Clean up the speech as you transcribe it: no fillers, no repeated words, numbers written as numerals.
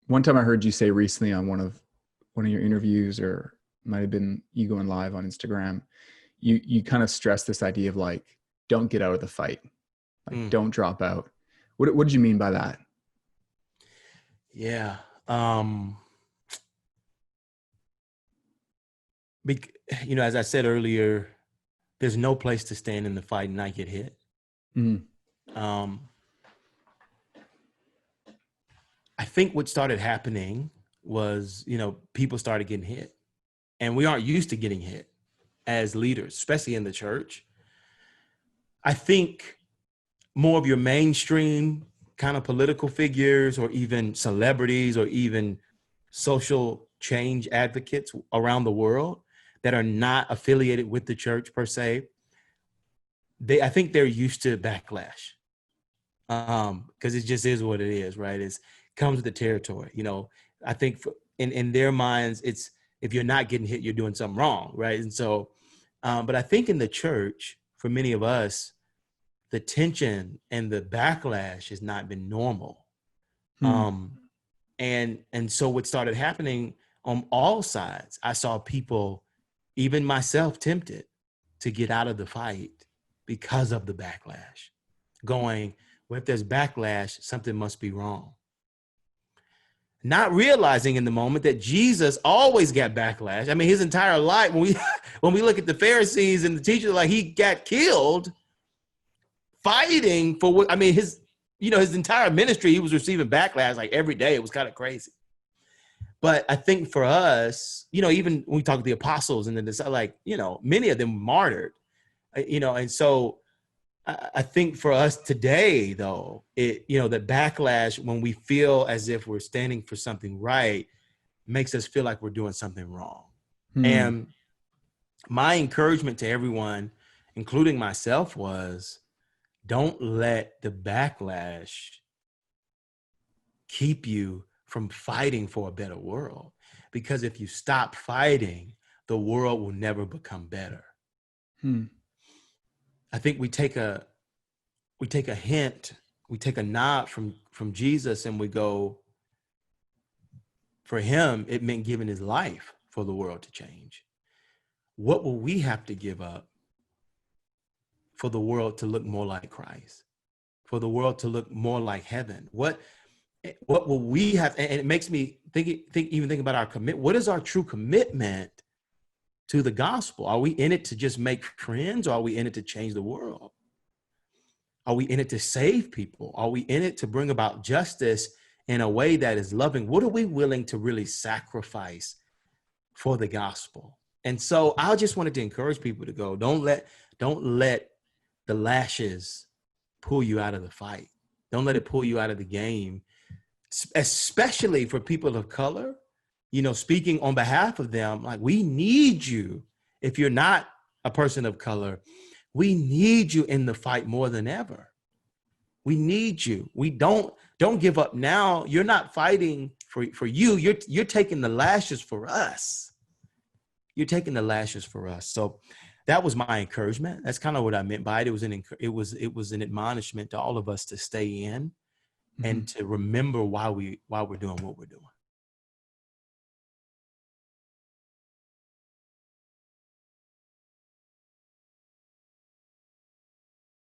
One time I heard you say recently on one of your interviews, or might have been you going live on Instagram, you kind of stressed this idea of like, don't get out of the fight, like don't drop out. What did you mean by that? Yeah. As I said earlier, there's no place to stand in the fight and not get hit. I think what started happening was, people started getting hit, and we aren't used to getting hit as leaders, especially in the church. I think more of your mainstream kind of political figures, or even celebrities, or even social change advocates around the world that are not affiliated with the church per se, I think they're used to backlash. Because it just is what it is, right? It comes with the territory. I think in their minds, it's, if you're not getting hit, you're doing something wrong, right? And so, but I think in the church, for many of us, the tension and the backlash has not been normal. And so what started happening on all sides, I saw people, even myself, tempted to get out of the fight because of the backlash, going, well, if there's backlash, something must be wrong. Not realizing in the moment that Jesus always got backlash. I mean, his entire life, when we look at the Pharisees and the teachers, like, he got killed fighting for what, I mean, his entire ministry, he was receiving backlash like every day. It was kind of crazy. But I think for us, even when we talk to the apostles and then like, many of them were martyred, and so I think for us today, though, the backlash, when we feel as if we're standing for something right, makes us feel like we're doing something wrong. And my encouragement to everyone, including myself, was, don't let the backlash keep you from fighting for a better world. Because if you stop fighting, the world will never become better. I think we take a hint, we take a nod from Jesus, and we go, for him, it meant giving his life for the world to change. What will we have to give up for the world to look more like Christ, for the world to look more like heaven? What will we have? And it makes me think about our commitment. What is our true commitment to the gospel? Are we in it to just make friends, or are we in it to change the world? Are we in it to save people? Are we in it to bring about justice in a way that is loving? What are we willing to really sacrifice for the gospel? And so I just wanted to encourage people to go, don't let the lashes pull you out of the fight. Don't let it pull you out of the game, especially for people of color. Speaking on behalf of them, like, we need you. If you're not a person of color, we need you in the fight more than ever. We need you. We don't give up now. You're not fighting for you. You're taking the lashes for us. You're taking the lashes for us. So that was my encouragement. That's kind of what I meant by it. It was an admonishment to all of us to stay in and to remember why we're doing what we're doing.